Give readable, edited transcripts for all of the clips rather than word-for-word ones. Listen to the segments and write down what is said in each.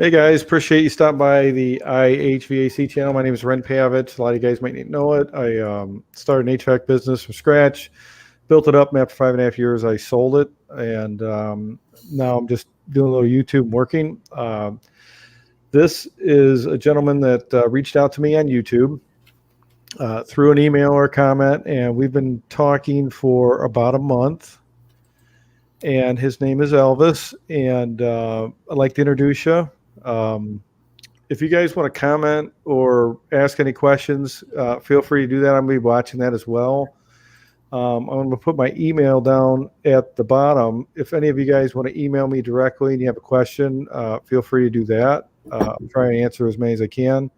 Hey guys, appreciate you stopping by the iHVAC channel. My name is Ren Pavich. A lot of you guys might not know it. I started an HVAC business from scratch, built it up, and after 5.5 years, I sold it. And now I'm just doing a little YouTube working. This is a gentleman that reached out to me on YouTube through an email or a comment, and we've been talking for about a month. And his name is Elvis, and I'd like to introduce you. If you guys want to comment or ask any questions, feel free to do that. I'm going to be watching that as well. I'm going to put my email down at the bottom. If any of you guys want to email me directly and you have a question, feel free to do that. I'm trying to answer as many as I can.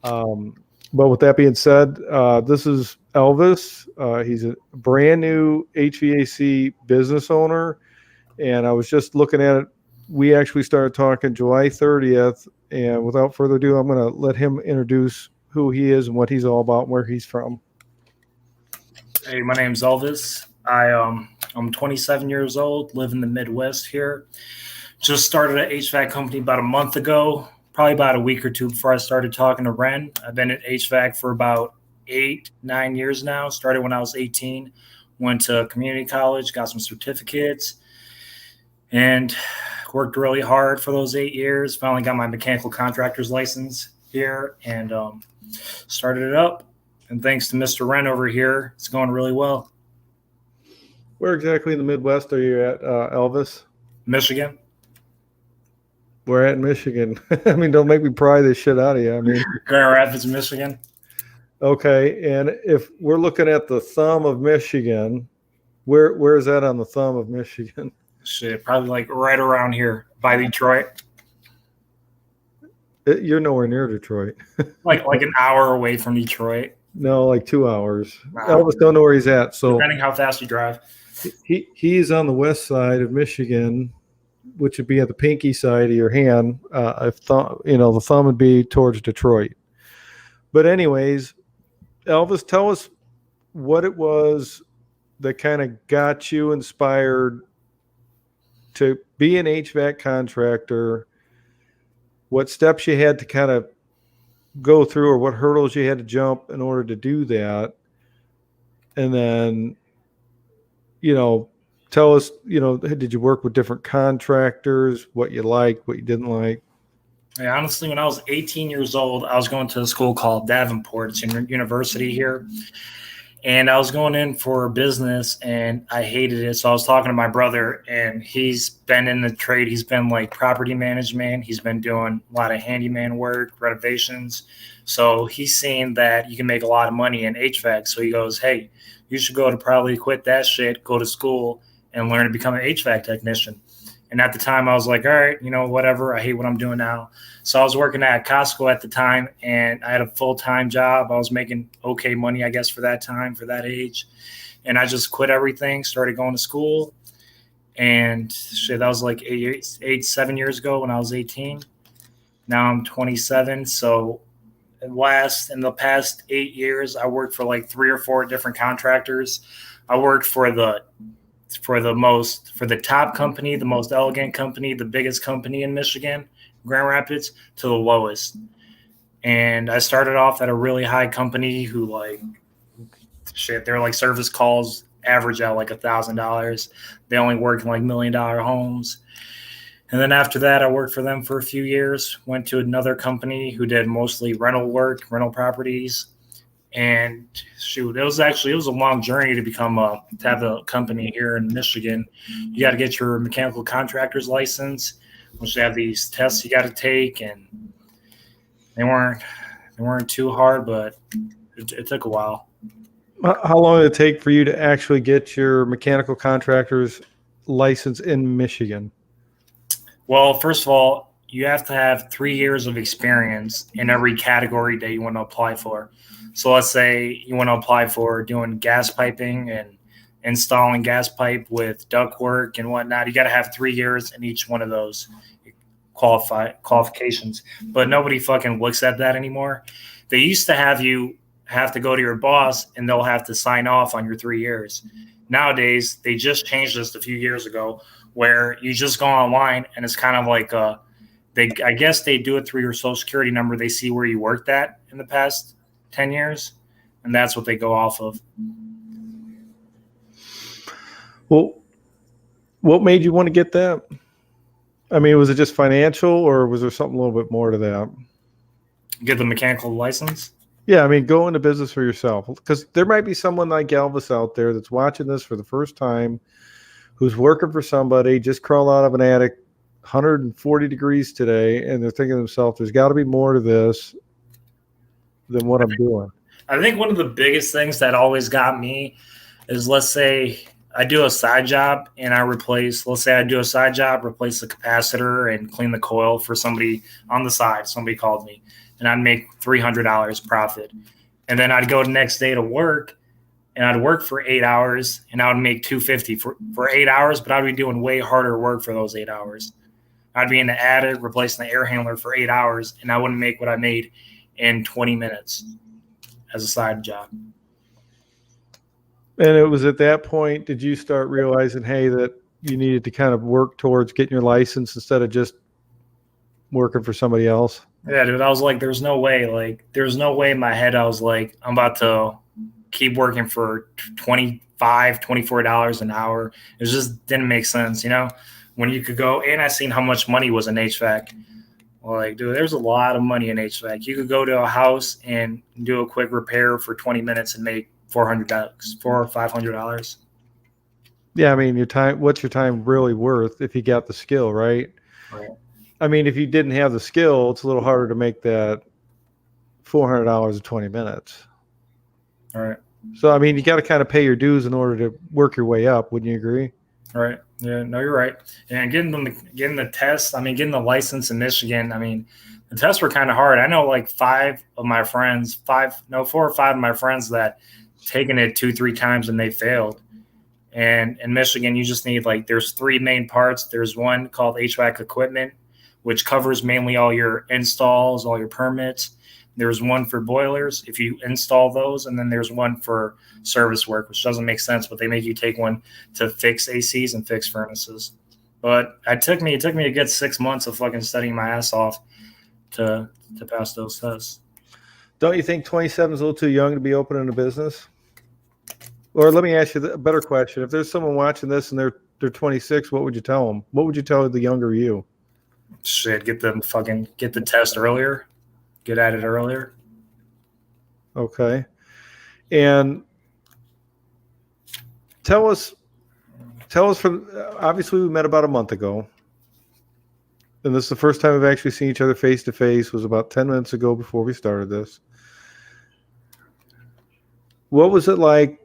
But with that being said, this is Elvis. He's a brand new HVAC business owner. And I was just looking at it. We actually started talking July 30th. And without further ado, I'm going to let him introduce who he is and what he's all about and where he's from. Hey, my name's Elvis. I'm 27 years old, live in the Midwest here. Just started an HVAC company about a month ago, probably about a week or two before I started talking to Ren. I've been at HVAC for about 8-9 years now. Started when I was 18, went to community college, got some certificates, and worked really hard for those 8 years. Finally got my mechanical contractor's license here and started it up. And thanks to Mr. Ren over here, it's going really well. Where exactly in the Midwest are you at, Elvis? Michigan. We're at Michigan. I mean, don't make me pry this shit out of you. I mean, Grand Rapids, Michigan. Okay, and if we're looking at the thumb of Michigan, where is that on the thumb of Michigan? Shit, probably like right around here by Detroit. You're nowhere near Detroit. like an hour away from Detroit. No, like 2 hours. Elvis don't know where he's at. So depending how fast you drive. He's on the west side of Michigan, which would be at the pinky side of your hand. The thumb would be towards Detroit. But anyways, Elvis, tell us what it was that kind of got you inspired to be an HVAC contractor, what steps you had to kind of go through or what hurdles you had to jump in order to do that. And then, tell us, did you work with different contractors, what you liked, what you didn't like? Yeah, honestly, when I was 18 years old, I was going to a school called Davenport. It's a university here. And I was going in for business and I hated it. So I was talking to my brother and he's been in the trade. He's been like property management. He's been doing a lot of handyman work, renovations. So he's saying that you can make a lot of money in HVAC. So he goes, hey, you should go to probably quit that shit, go to school and learn to become an HVAC technician. And at the time I was like, all right, whatever. I hate what I'm doing now. So I was working at Costco at the time and I had a full-time job. I was making okay money, I guess, for that time, for that age. And I just quit everything, started going to school. And shit, that was like 7 years ago when I was 18. Now I'm 27. So in the past 8 years, I worked for like 3 or 4 different contractors. I worked for the top company, the most elegant company, the biggest company in Michigan, Grand Rapids, to the lowest. And I started off at a really high company who their like service calls average out like $1,000. They only work in like $1 million homes. And then after that, I worked for them for a few years, went to another company who did mostly rental work, rental properties. And shoot, it was a long journey to have a company here in Michigan. You got to get your mechanical contractor's license, which they have these tests you got to take, and they weren't too hard, but it took a while. How long did it take for you to actually get your mechanical contractor's license in Michigan? Well, first of all, you have to have 3 years of experience in every category that you want to apply for. So let's say you want to apply for doing gas piping and installing gas pipe with duct work and whatnot. You got to have 3 years in each one of those qualifications. But nobody fucking looks at that anymore. They used to have you have to go to your boss and they'll have to sign off on your 3 years. Nowadays, they just changed this a few years ago where you just go online and it's kind of like I guess they do it through your social security number. They see where you worked at in the past 10 years, and that's what they go off of. Well, what made you want to get that? I mean, was it just financial, or was there something a little bit more to that? Get the mechanical license. Yeah, I mean, go into business for yourself, because there might be someone like Elvis out there that's watching this for the first time, who's working for somebody, just crawled out of an attic, 140 degrees today, and they're thinking to themselves, there's got to be more to this than what I'm doing. I think one of the biggest things that always got me is, let's say I do a side job and replace the capacitor and clean the coil for somebody on the side. Somebody called me and I'd make $300 profit. And then I'd go the next day to work and I'd work for 8 hours and I would make $250 for 8 hours, but I'd be doing way harder work for those 8 hours. I'd be in the attic replacing the air handler for 8 hours and I wouldn't make what I made in 20 minutes as a side job. And it was at that point, did you start realizing, hey, that you needed to kind of work towards getting your license instead of just working for somebody else? Yeah, dude, I was like, there's no way in my head. I was like, I'm about to keep working for $25, $24 an hour. It just didn't make sense, when you could go, and I seen how much money was in HVAC. Like, dude, there's a lot of money in HVAC. You could go to a house and do a quick repair for 20 minutes and make $400 or $500. Yeah, I mean, your time. What's your time really worth if you got the skill, right? Right. I mean, if you didn't have the skill, it's a little harder to make that $400 in 20 minutes. All right. So, I mean, you got to kind of pay your dues in order to work your way up. Wouldn't you agree? Right. Yeah. No, you're right. And getting the test. I mean, getting the license in Michigan. I mean, the tests were kind of hard. I know like four or five of my friends that taken it 2-3 times and they failed. And in Michigan, you just need there's 3 main parts. There's one called HVAC equipment, which covers mainly all your installs, all your permits. There's one for boilers if you install those, and then there's one for service work, which doesn't make sense, but they make you take one to fix ACs and fix furnaces. But it took me a good 6 months of fucking studying my ass off to pass those tests. Don't you think 27 is a little too young to be opening a business? Or let me ask you a better question. If there's someone watching this and they're 26, what would you tell them? What would you tell the younger you? Shit, get the test earlier. Get at it earlier. Okay. And tell us from, obviously we met about a month ago. And this is the first time we've actually seen each other face to face. Was about 10 minutes ago before we started this. What was it like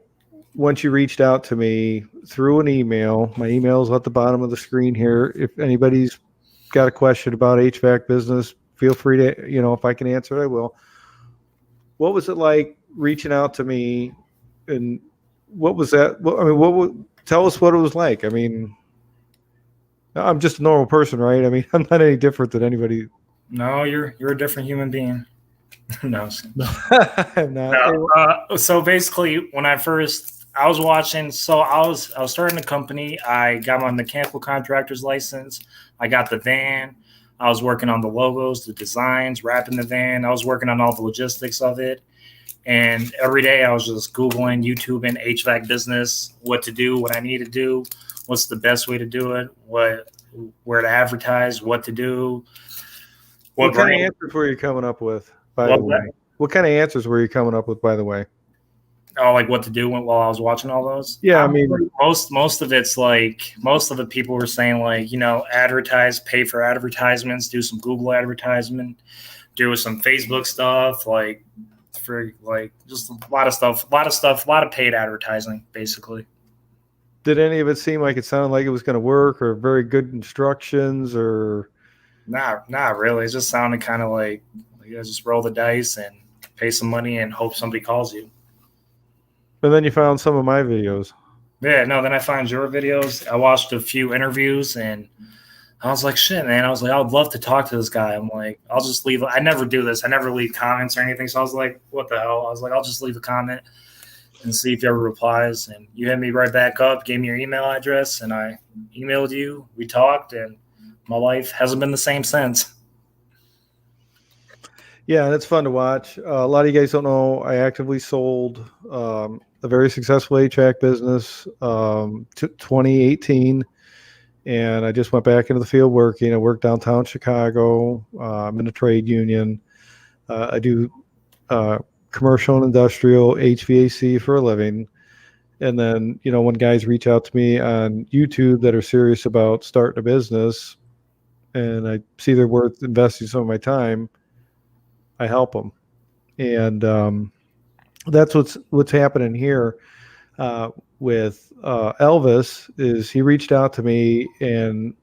once you reached out to me through an email? My email is at the bottom of the screen here. If anybody's got a question about HVAC business, feel free to, if I can answer it, I will. What was it like reaching out to me, and what was that? Tell us what it was like. I mean, I'm just a normal person, right? I mean, I'm not any different than anybody. No, you're a different human being. No, I'm not. So basically, when I was watching. So I was starting a company. I got my mechanical contractor's license. I got the van. I was working on the logos, the designs, wrapping the van. I was working on all the logistics of it. And every day I was just Googling, YouTubing HVAC business, what to do, what I need to do, what's the best way to do it, where to advertise, what to do. What kind of answers were you coming up with, by the way? What kind of answers were you coming up with, by the way? Oh, like what to do while I was watching all those? Yeah, I mean, most of it's most of the people were saying advertise, pay for advertisements, do some Google advertisement, do some Facebook stuff, just a lot of paid advertising, basically. Did any of it seem like it sounded like it was going to work, or very good instructions, or? Not really. It just sounded kind of like you guys just roll the dice and pay some money and hope somebody calls you. And then you found some of my videos. Yeah, no, then I found your videos. I watched a few interviews and I was like, shit, man. I was like, I would love to talk to this guy. I'm like, I'll just leave. I never do this. I never leave comments or anything. So I was like, what the hell? I was like, I'll just leave a comment and see if he ever replies. And you hit me right back up, gave me your email address, and I emailed you. We talked, and my life hasn't been the same since. Yeah, and it's fun to watch. A lot of you guys don't know I actively sold a very successful HVAC business 2018, and I just went back into the field working. I work downtown Chicago. I'm in a trade union. I do commercial and industrial HVAC for a living. And then, when guys reach out to me on YouTube that are serious about starting a business and I see they're worth investing some of my time, I help them. And that's what's happening here with Elvis is he reached out to me, and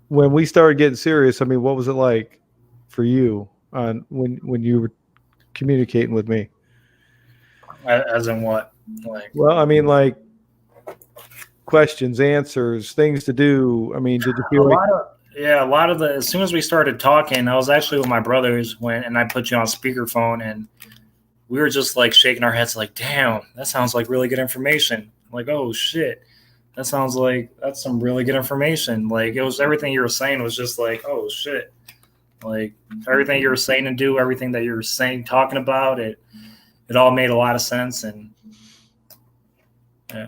when we started getting serious, I mean, what was it like for you on when you were communicating with me? As in what? Like, Well, I mean, like questions, answers, things to do. I mean, did you feel like a lot of as soon as we started talking, I was actually with my brothers and I put you on speakerphone, and we were just like shaking our heads like, damn, that sounds like really good information. Like, oh shit, that's some really good information. Like, it was everything you were saying was just like, oh shit. Like, everything you were saying and do, everything that you were saying, talking about it all made a lot of sense. And yeah.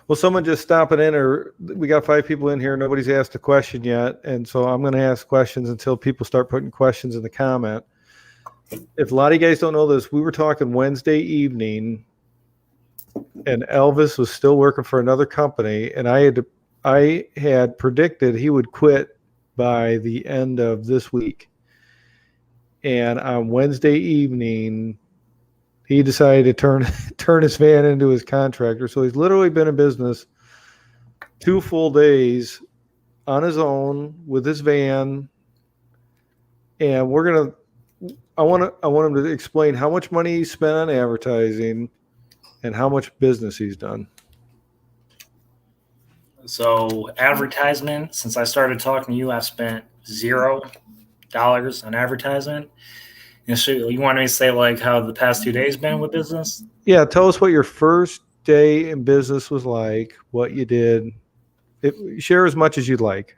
Well, someone just stopping in, or we got 5 people in here. Nobody's asked a question yet. And so I'm going to ask questions until people start putting questions in the comment. If a lot of you guys don't know this, we were talking Wednesday evening and Elvis was still working for another company. And I had predicted he would quit by the end of this week. And on Wednesday evening, he decided to turn his van into his contractor. So he's literally been in business 2 full days on his own with his van. And I want him to explain how much money he spent on advertising and how much business he's done. So advertisement, since I started talking to you, I've spent $0 on advertisement. And so you want me to say like how the past 2 days been with business? Yeah, tell us what your first day in business was like, what you did. Share as much as you'd like.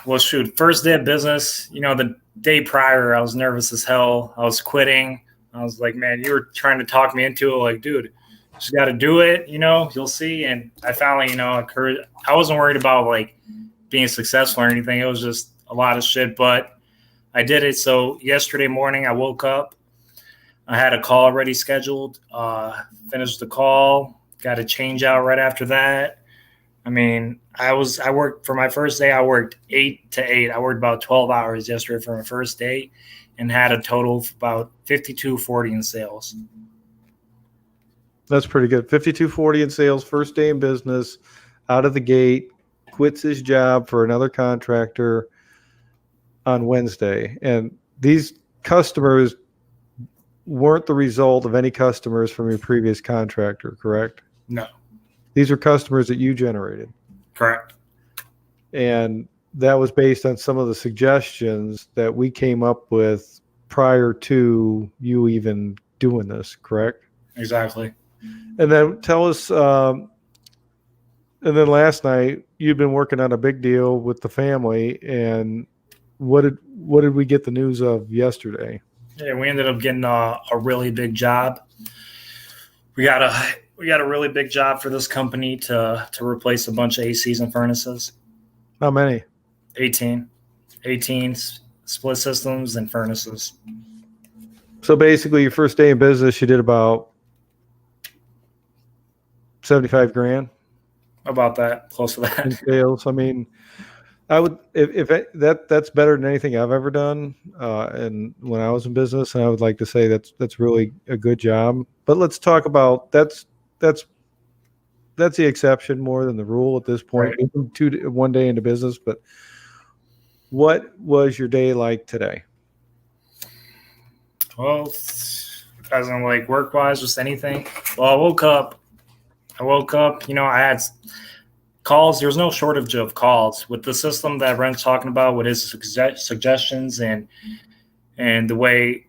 Well, shoot, first day of business, the day prior, I was nervous as hell. I was quitting. I was like, man, you were trying to talk me into it. Like, dude, just got to do it. You'll see. And I finally, I wasn't worried about like being successful or anything. It was just a lot of shit, but I did it. So yesterday morning, I woke up. I had a call already scheduled. Finished the call. Got a change out right after that. I mean, I worked for my first day. I worked 8 to 8. I worked about 12 hours yesterday for my first day, and had a total of about $52.40 in sales. That's pretty good. $52.40 in sales, first day in business, out of the gate. Quits his job for another contractor on Wednesday. And these customers weren't the result of any customers from your previous contractor, correct? No. These are customers that you generated. Correct. And that was based on some of the suggestions that we came up with prior to you even doing this, correct? Exactly. And then tell us, and then last night you'd been working on a big deal with the family, and what did we get the news of yesterday? Yeah, we ended up getting a really big job. We got a really big job for this company to replace a bunch of ACs and furnaces. How many? 18 split systems and furnaces. So basically, your first day in business, you did about 75 grand. About that, close to that. In sales. I mean, I would if that's better than anything I've ever done. And when I was in business, and I would like to say that's really a good job. But let's talk about that's the exception more than the rule at this point. Right. 1 day into business, but what was your day like today? Well, as in like work wise, just anything. Well, I woke up. I had calls. There's no shortage of calls with the system that Brent's talking about with his suggestions and the way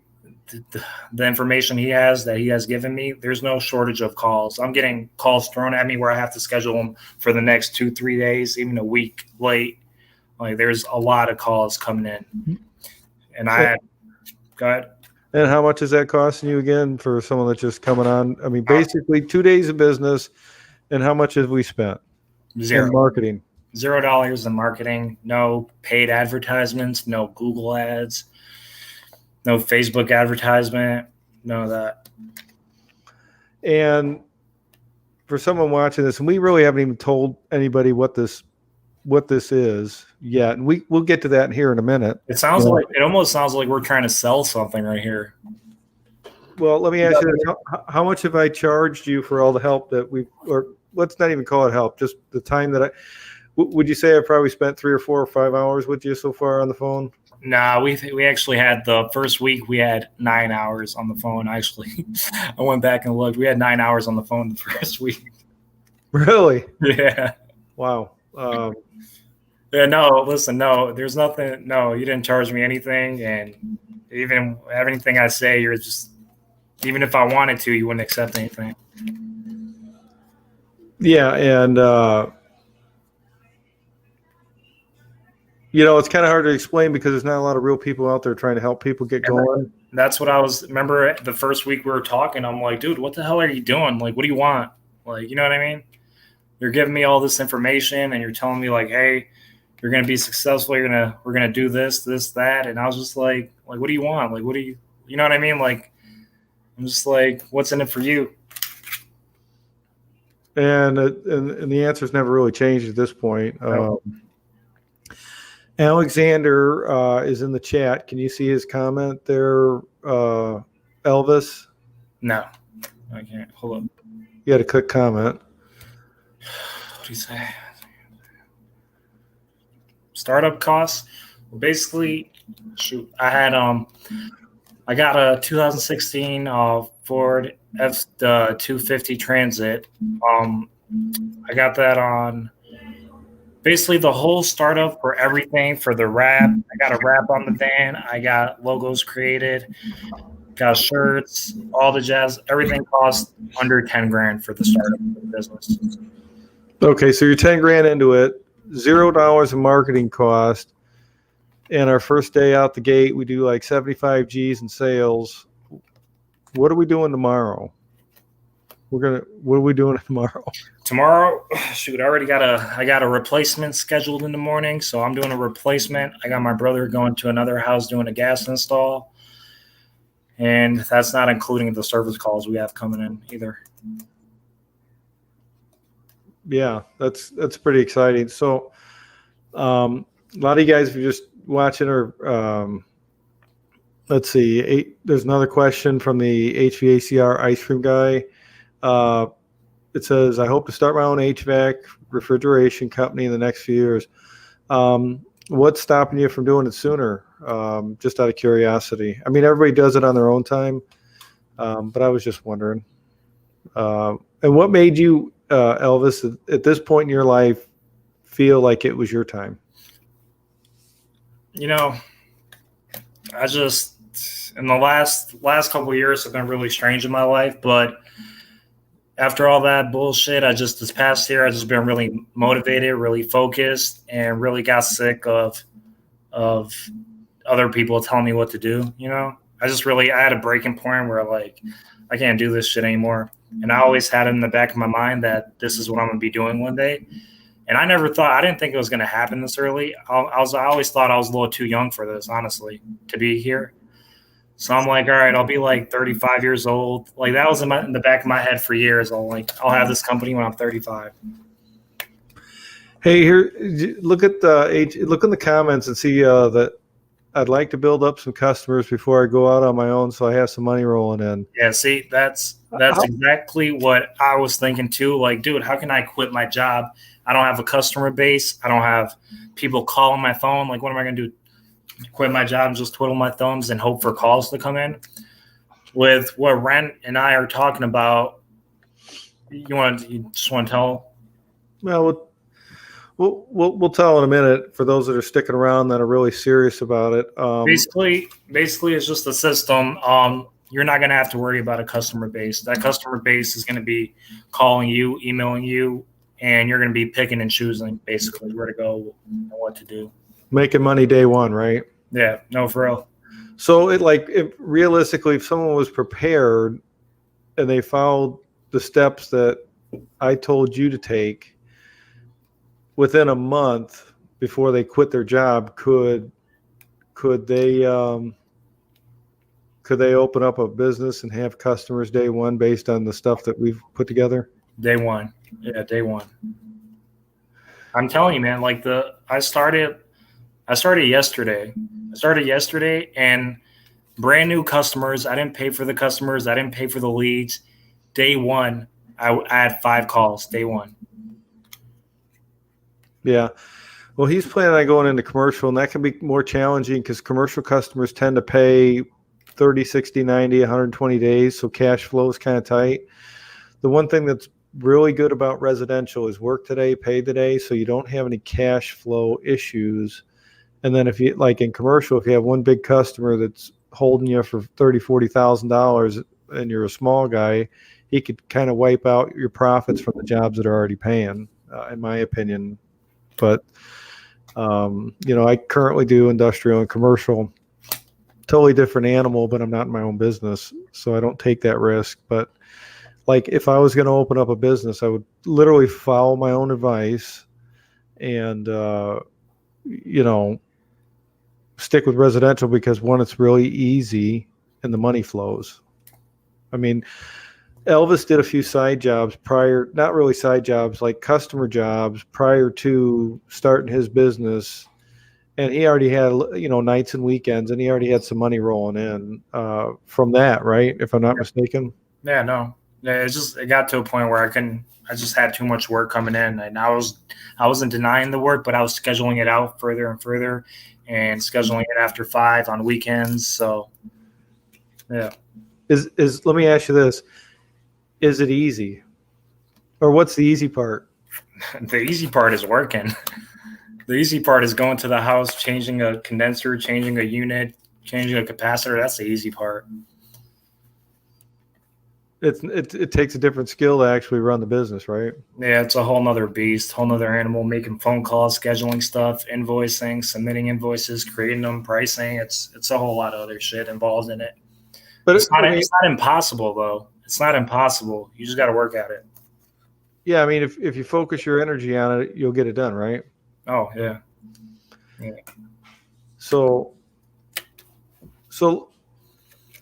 the information he has given me. There's no shortage of calls. I'm getting calls thrown at me where I have to schedule them for the next 2-3 days, even a week late. Like, there's a lot of calls coming in. And I had, go ahead. And how much is that costing you again for someone that's just coming on? I mean, basically 2 days of business, and how much have we spent? Zero. In marketing. $0 in marketing, no paid advertisements, no Google ads, no Facebook advertisement, none of that. And for someone watching this, and we really haven't even told anybody what this is yet, and we'll get to that here in a minute. It almost sounds like we're trying to sell something right here. Well, let me ask you this. How much have I charged you for all the help that or let's not even call it help, just the time that would you say I probably spent 3 or 4 or 5 hours with you so far on the phone? Nah, we actually had the first week we had 9 hours on the phone. Actually, I went back and looked. We had 9 hours on the phone the first week. Really? Yeah. Wow. Yeah. No, listen. No, there's nothing. No, you didn't charge me anything, and even everything I say, you're just. Even if I wanted to, you wouldn't accept anything. Yeah, and it's kind of hard to explain because there's not a lot of real people out there trying to help people get going. That's what I was. Remember the first week we were talking, I'm like, dude, what the hell are you doing? Like, what do you want? Like, you know what I mean? You're giving me all this information and you're telling me like, hey, you're going to be successful. We're going to do this, that. And I was just like, what do you want? Like, you know what I mean? Like, I'm just like, what's in it for you? And the answer's never really changed at this point. No. Alexander is in the chat. Can you see his comment there, Elvis? No, I can't. Hold up. You had to click comment. What do you say? Startup costs. Well, basically, I got a 2016 Ford F-250 Transit. I got that on basically the whole startup for everything for the wrap. I got a wrap on the van. I got logos created, got shirts, all the jazz. Everything cost under 10 grand for the startup of the business. Okay, so you're 10 grand into it, $0 in marketing cost. And our first day out the gate, we do like 75 G's in sales. What are we doing tomorrow? What are we doing tomorrow? Tomorrow, shoot, I got a replacement scheduled in the morning, so I'm doing a replacement. I got my brother going to another house doing a gas install. And that's not including the service calls we have coming in either. Yeah, that's pretty exciting. So a lot of you guys, if you're just watching or let's see, there's another question from the HVACR ice cream guy. It says, I hope to start my own HVAC refrigeration company in the next few years. What's stopping you from doing it sooner? Just out of curiosity. I mean, everybody does it on their own time, but I was just wondering. And what made you, Elvis, at this point in your life, feel like it was your time? I just, in the last couple of years have been really strange in my life, but after all that bullshit, this past year, I just been really motivated, really focused, and really got sick of other people telling me what to do. I had a breaking point where like, I can't do this shit anymore. And I always had it in the back of my mind that this is what I'm going to be doing one day. And I didn't think it was going to happen this early. I always thought I was a little too young for this, honestly, to be here. So I'm like, all right, I'll be like 35 years old. Like that was in the back of my head for years. I'll have this company when I'm 35. Hey, here, look in the comments and see that I'd like to build up some customers before I go out on my own, so I have some money rolling in. Yeah, see, that's exactly what I was thinking too. Like, dude, how can I quit my job? I don't have a customer base. I don't have people calling my phone. Like, what am I going to do? Quit my job and just twiddle my thumbs and hope for calls to come in? With what Ren and I are talking about, you just want to tell? Well, we'll tell in a minute for those that are sticking around that are really serious about it. Basically, it's just a system. You're not going to have to worry about a customer base. That customer base is going to be calling you, emailing you, and you're going to be picking and choosing basically where to go and what to do. Making money day one, right? Yeah, no, for real. So if realistically, if someone was prepared and they followed the steps that I told you to take within a month before they quit their job, could they open up a business and have customers day one based on the stuff that we've put together? Day one. Yeah, day one. I'm telling you, man, like I started yesterday. And brand new customers. I didn't pay for the customers. I didn't pay for the leads. Day one, I had 5 calls. Day one. Yeah. Well, he's planning on going into commercial, and that can be more challenging because commercial customers tend to pay 30, 60, 90, 120 days. So cash flow is kind of tight. The one thing that's really good about residential is work today, pay today. So you don't have any cash flow issues. And then if you, like in commercial, if you have one big customer that's holding you for $30,000, $40,000 and you're a small guy, he could kind of wipe out your profits from the jobs that are already paying, in my opinion. But, I currently do industrial and commercial, totally different animal, but I'm not in my own business, so I don't take that risk. But like if I was going to open up a business, I would literally follow my own advice and, stick with residential because one, it's really easy and the money flows. I mean, Elvis did a few side jobs prior, not really side jobs, like customer jobs prior to starting his business. And he already had, nights and weekends, and he already had some money rolling in from that, right? If I'm not mistaken. Yeah, no. Yeah, it got to a point where I just had too much work coming in, and I wasn't denying the work, but I was scheduling it out further and further and scheduling it after 5 on weekends. So yeah. Let me ask you this. Is it easy? Or what's the easy part? The easy part is working. The easy part is going to the house, changing a condenser, changing a unit, changing a capacitor. That's the easy part. It takes a different skill to actually run the business, right? Yeah, it's a whole nother beast, whole nother animal, making phone calls, scheduling stuff, invoicing, submitting invoices, creating them, pricing. It's a whole lot of other shit involved in it. But it's not impossible, though. It's not impossible. You just got to work at it. Yeah, I mean, if you focus your energy on it, you'll get it done, right? Oh, yeah. So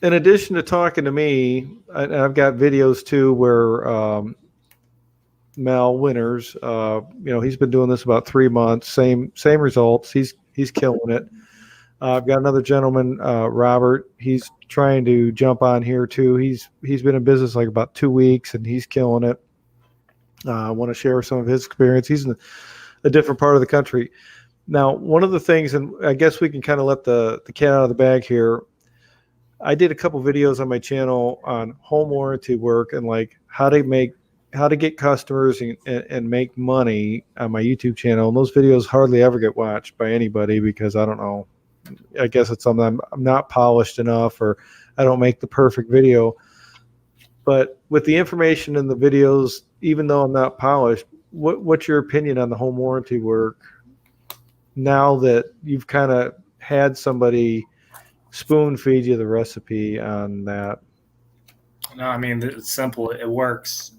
in addition to talking to me, and I've got videos too where Mel Winters, he's been doing this about 3 months, same results. He's killing it. I've got another gentleman, Robert. He's trying to jump on here too. He's been in business like about 2 weeks, and he's killing it. I want to share some of his experience. He's in a different part of the country. Now, one of the things, and I guess we can kind of let the cat out of the bag here. I did a couple videos on my channel on home warranty work and like how to get customers and make money on my YouTube channel. And those videos hardly ever get watched by anybody because I don't know. I guess it's something I'm not polished enough, or I don't make the perfect video. But with the information in the videos, even though I'm not polished, what's your opinion on the home warranty work now that you've kind of had somebody spoon feed you the recipe on that? No, I mean, it's simple. It works.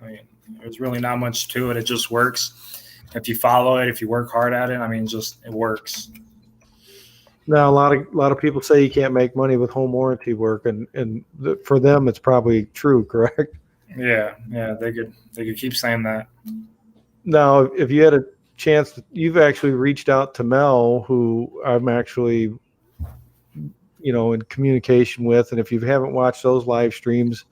I mean, there's really not much to it. It just works. If you follow it, if you work hard at it, I mean, it works. Now, a lot of people say you can't make money with home warranty work, and for them, it's probably true, correct? Yeah, they could keep saying that. Now, if you had a chance, you've actually reached out to Mel, who I'm actually, in communication with, and if you haven't watched those live streams,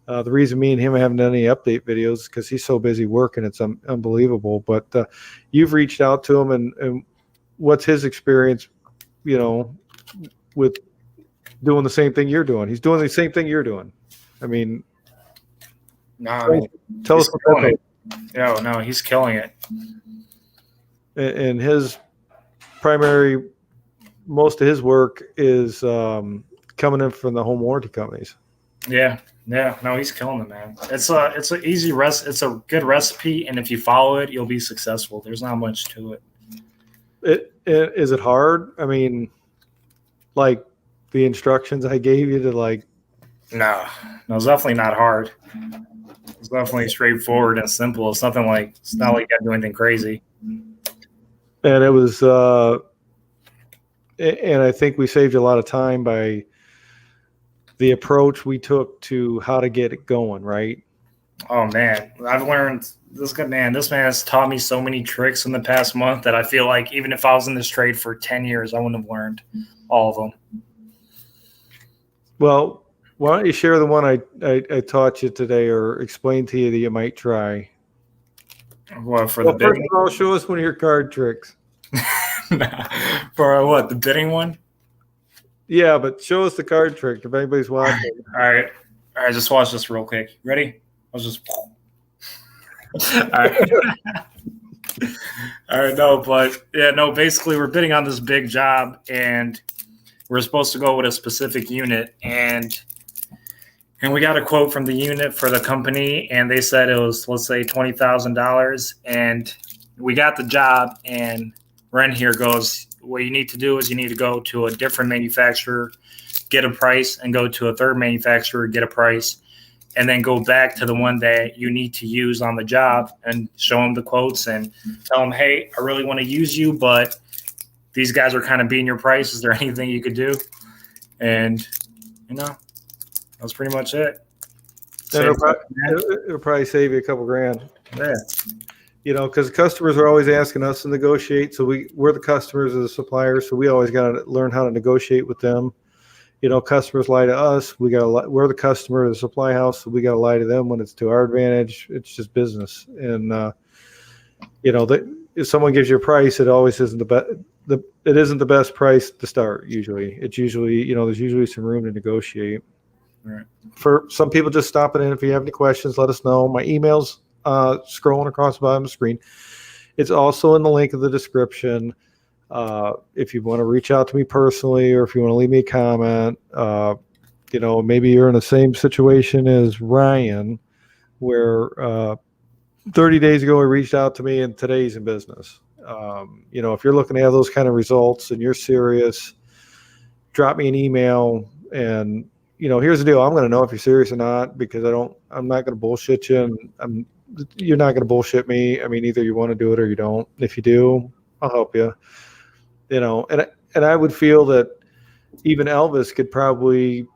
the reason me and him haven't done any update videos is because he's so busy working, it's unbelievable. But you've reached out to him, and what's his experience? With doing the same thing you're doing. He's doing the same thing you're doing. I mean, tell us about it. Yeah, no, he's killing it. And his most of his work is coming in from the home warranty companies. Yeah, no, he's killing it, man. It's an easy it's a good recipe, and if you follow it, you'll be successful. There's not much to it. Is it hard? I mean, like the instructions I gave you to like? No, it's definitely not hard. It's definitely straightforward and simple. It's nothing like, it's not like you got to do anything crazy. And it was, and I think we saved you a lot of time by the approach we took to how to get it going, right? Oh man, I've learned this good man. This man has taught me so many tricks in the past month that I feel like even if I was in this trade for 10 years, I wouldn't have learned all of them. Well, why don't you share the one I taught you today or explain to you that you might try? What, for Well, the bidding? first of all, show us one of your card tricks. For what, the bidding one? Yeah, but show us the card trick if anybody's watching. All right, just watch this real quick. Ready? I'll just. All right. All right, no, but yeah, no, basically we're bidding on this big job and we're supposed to go with a specific unit, and we got a quote from the unit for the company, and they said it was, let's say, $20,000, and we got the job, and Ren here goes, what you need to do is you need to go to a different manufacturer, get a price, and go to a third manufacturer, get a price, and then go back to the one that you need to use on the job and show them the quotes and tell them, hey, I really want to use you, but these guys are kind of beating your price. Is there anything you could do? And, that's pretty much it. It'll probably save you a couple grand. Yeah. Because customers are always asking us to negotiate. So we're the customers of the suppliers. So we always got to learn how to negotiate with them. Customers lie to us. We're the customer of the supply house. So we got to lie to them when it's to our advantage. It's just business. And, if someone gives you a price, it always isn't it isn't the best price to start. Usually it's usually, there's usually some room to negotiate. Right. For some people, just stop it in. If you have any questions, let us know. My email's scrolling across the bottom of the screen. It's also in the link of the description. If you want to reach out to me personally, or if you want to leave me a comment, maybe you're in the same situation as Ryan, where 30 days ago he reached out to me and today he's in business. If you're looking to have those kind of results and you're serious, drop me an email. And here's the deal. I'm going to know if you're serious or not, because I'm not going to bullshit you, and you're not going to bullshit me. I mean, either you want to do it or you don't. If you do, I'll help you. And I would feel that even Elvis could probably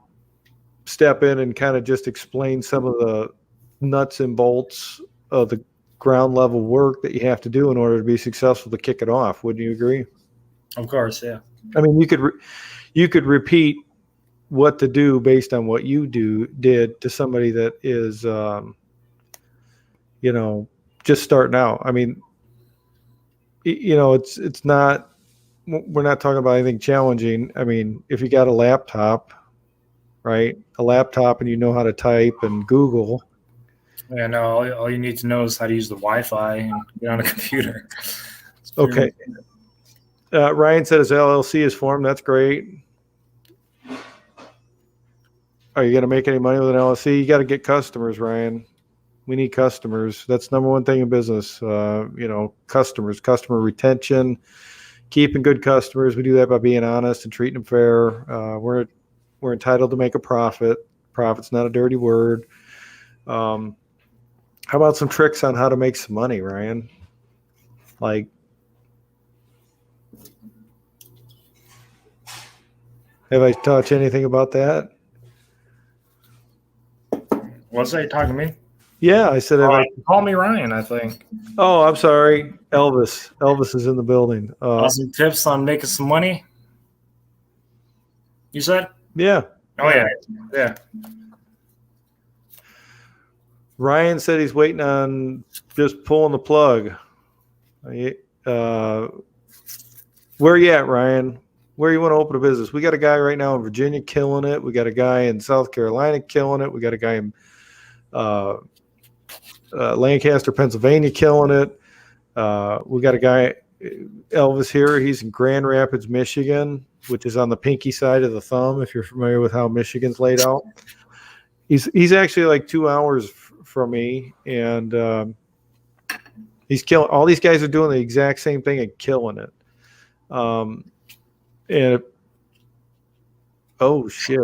step in and kind of just explain some of the nuts and bolts of the ground level work that you have to do in order to be successful to kick it off. Wouldn't you agree? Of course, yeah. I mean, you could repeat what to do based on what you did to somebody that is, just starting out. I mean, it's not, we're not talking about anything challenging. I mean, if you got a laptop, right? A laptop, and you know how to type and Google. Yeah, no, all you need to know is how to use the Wi-Fi and get on a computer. Okay. Ryan said his LLC is formed. That's great. Are you going to make any money with an LLC? You got to get customers, Ryan. We need customers. That's number one thing in business. Customers, customer retention, keeping good customers. We do that by being honest and treating them fair. We're entitled to make a profit. Profit's not a dirty word. How about some tricks on how to make some money, Ryan? Like, have I taught you anything about that? What's that? You talking to me? Yeah, I said. Call me Ryan, I think. Oh, I'm sorry, Elvis. Elvis is in the building. Some tips on making some money. You said? Yeah. Oh yeah. Ryan said he's waiting on just pulling the plug. Where you at, Ryan? Where you want to open a business? We got a guy right now in Virginia killing it. We got a guy in South Carolina killing it. We got a guy in Lancaster, Pennsylvania killing it. We got a guy, Elvis here. He's in Grand Rapids, Michigan, which is on the pinky side of the thumb, if you're familiar with how Michigan's laid out. He's actually like 2 hours from me, and he's killing. All these guys are doing the exact same thing and killing it. And Oh shit!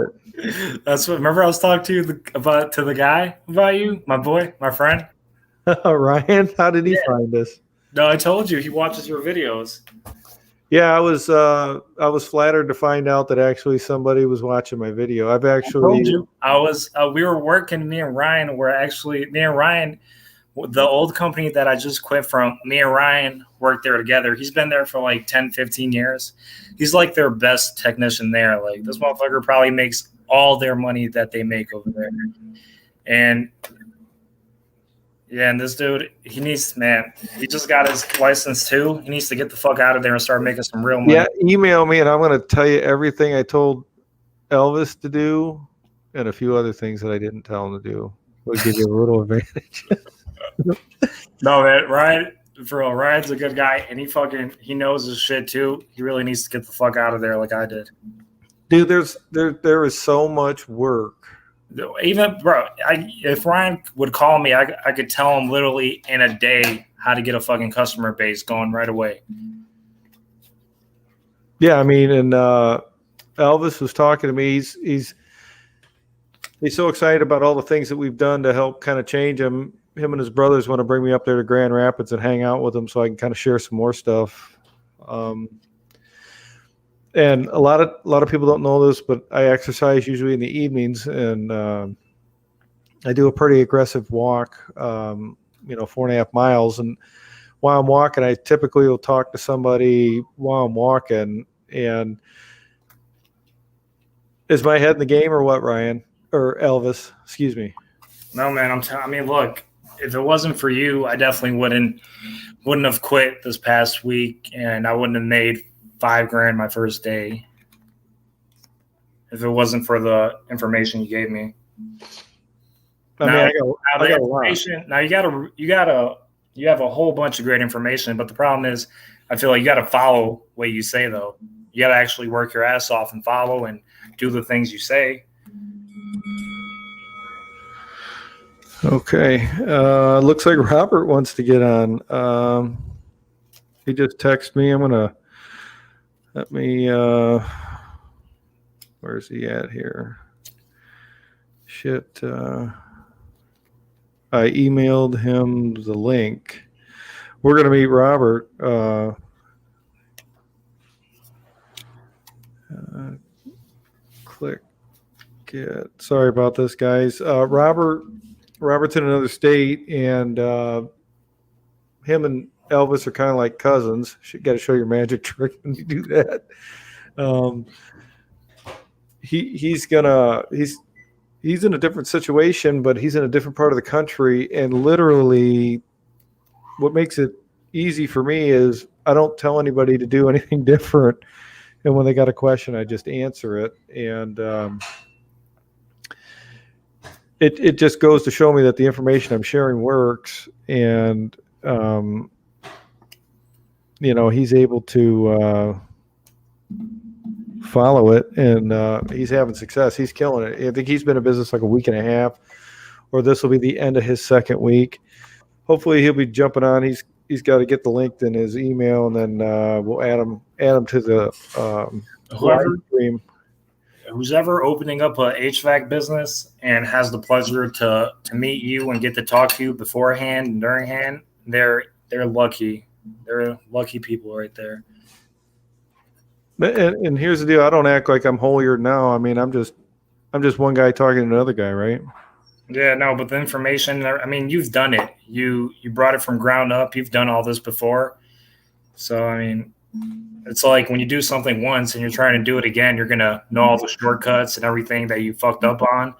That's what. Remember, I was talking to you about the guy about you, my boy, my friend. Ryan, how did he Yeah. find us? No, I told you he watches your videos. Yeah, I was flattered to find out that actually somebody was watching my video. I've I told actually you. I was. We were working. Me and Ryan were actually. Me and Ryan, the old company that I just quit from. Me and Ryan worked there together. He's been there for like 10, 15 years. He's like their best technician there. Like this motherfucker probably makes all their money that they make over there. And yeah, and this dude, he just got his license too. He needs to get the fuck out of there and start making some real money. yeah, email me and I'm going to tell you everything I told Elvis to do and a few other things that I didn't tell him to do. We'll give you a little advantage. No, man, Ryan's a good guy, and he knows his shit too. He really needs to get the fuck out of there, like I did. Dude, there is so much work. Even bro, if Ryan would call me, I could tell him literally in a day how to get a fucking customer base going right away. Yeah, I mean, and Elvis was talking to me. He's so excited about all the things that we've done to help kind of change him. Him and his brothers want to bring me up there to Grand Rapids and hang out with them so I can kind of share some more stuff. And a lot of people don't know this, but I exercise usually in the evenings, and I do a pretty aggressive walk, 4.5 miles. And while I'm walking, I typically will talk to somebody while I'm walking. And is my head in the game or what, Ryan? Or Elvis? Excuse me. No, man. I mean, look, if it wasn't for you, I definitely wouldn't have quit this past week, and I wouldn't have made $5,000 my first day if it wasn't for the information you gave me. You have a whole bunch of great information, but the problem is, I feel like you got to follow what you say, though. You got to actually work your ass off and follow and do the things you say. Okay. Looks like Robert wants to get on. He just texted me. Where's he at here? Shit. I emailed him the link. We're going to meet Robert. Click get. Sorry about this, guys. Robert's in another state, and him and Elvis are kind of like cousins. Got to show your magic trick when you do that. He's in a different situation, but he's in a different part of the country. And literally, what makes it easy for me is I don't tell anybody to do anything different. And when they got a question, I just answer it. And it just goes to show me that the information I'm sharing works. And, he's able to follow it, and he's having success. He's killing it. I think he's been in business like a week and a half, or this will be the end of his second week. Hopefully he'll be jumping on. He's got to get the link in his email, and then we'll add him to the live stream. Who's ever opening up a HVAC business and has the pleasure to meet you and get to talk to you beforehand and duringhand, they're lucky. They're lucky people right there. And here's the deal: I don't act like I'm holier now. I mean, I'm just one guy talking to another guy, right? Yeah, no, but the information. I mean, you've done it. You brought it from ground up. You've done all this before. So I mean, it's like when you do something once and you're trying to do it again, you're gonna know all the shortcuts and everything that you fucked up on,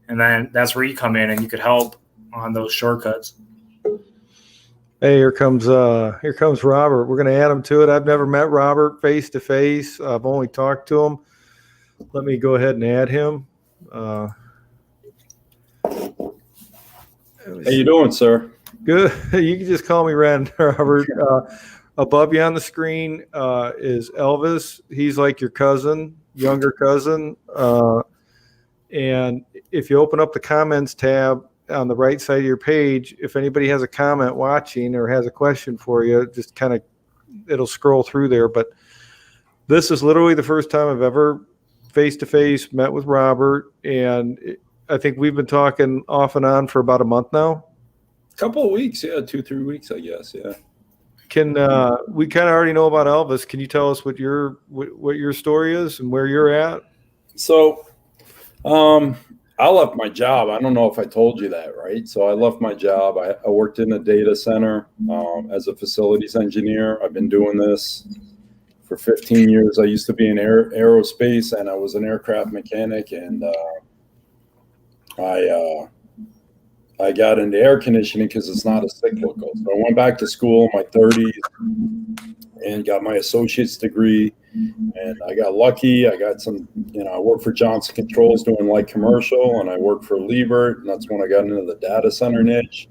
and then that's where you come in and you could help on those shortcuts. Hey, here comes Robert. We're gonna add him to it. I've never met Robert face to face. I've only talked to him. Let me go ahead and add him. How you doing, sir? Good. You can just call me Ren, Robert. Above you on the screen is Elvis. He's like your cousin, younger cousin. And if you open up the comments tab on the right side of your page, if anybody has a comment watching or has a question for you, just it'll scroll through there. But this is literally the first time I've ever face-to-face, met with Robert, and I think we've been talking off and on for about a month now. Couple of weeks, yeah, 2-3 weeks, I guess, yeah. Can we kind of already know about Elvis? Can you tell us what your story is and where you're at? So, I left my job. I don't know if I told you that, right? So I left my job. I worked in a data center as a facilities engineer. I've been doing this for 15 years. I used to be in aerospace, and I was an aircraft mechanic, and I got into air conditioning because it's not as cyclical. So I went back to school in my 30s and got my associate's degree. And I got lucky. I got some, I worked for Johnson Controls doing light commercial, and I worked for Liebert, and that's when I got into the data center niche.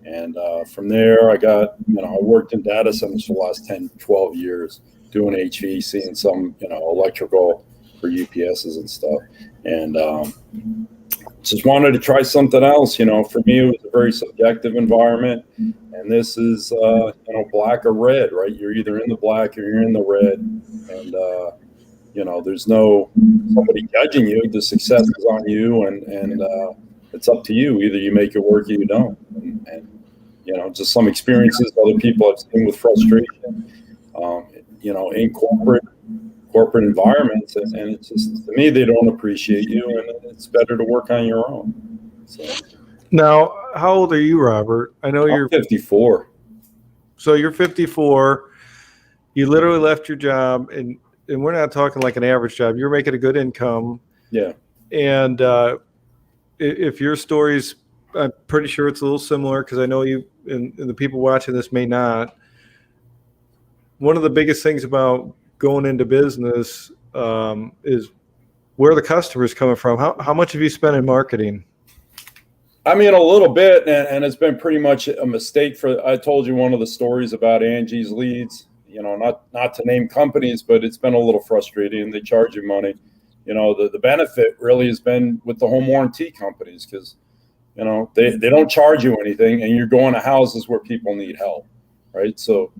And from there, I got, I worked in data centers for the last 10, 12 years doing HVAC and some, electrical for UPSs and stuff. And just wanted to try something else. For me, it was a very subjective environment. And this is, black or red, right? You're either in the black or you're in the red. And, there's no somebody judging you. The success is on you, and it's up to you. Either you make it work or you don't. And just some experiences other people have seen with frustration, in corporate environments. And it's just, to me, they don't appreciate you, and it's better to work on your own. So. Now, how old are you, Robert? I know you're 54. So you're 54. You literally left your job, and we're not talking like an average job. You're making a good income. Yeah. And if your story's, I'm pretty sure it's a little similar, because I know you and the people watching this may not. One of the biggest things about going into business is where the customer's coming from. How much have you spent in marketing? I mean, a little bit, and it's been pretty much a mistake. I told you one of the stories about Angie's Leads, not to name companies, but it's been a little frustrating. They charge you money. The benefit really has been with the home warranty companies, because, they don't charge you anything, and you're going to houses where people need help, right? So,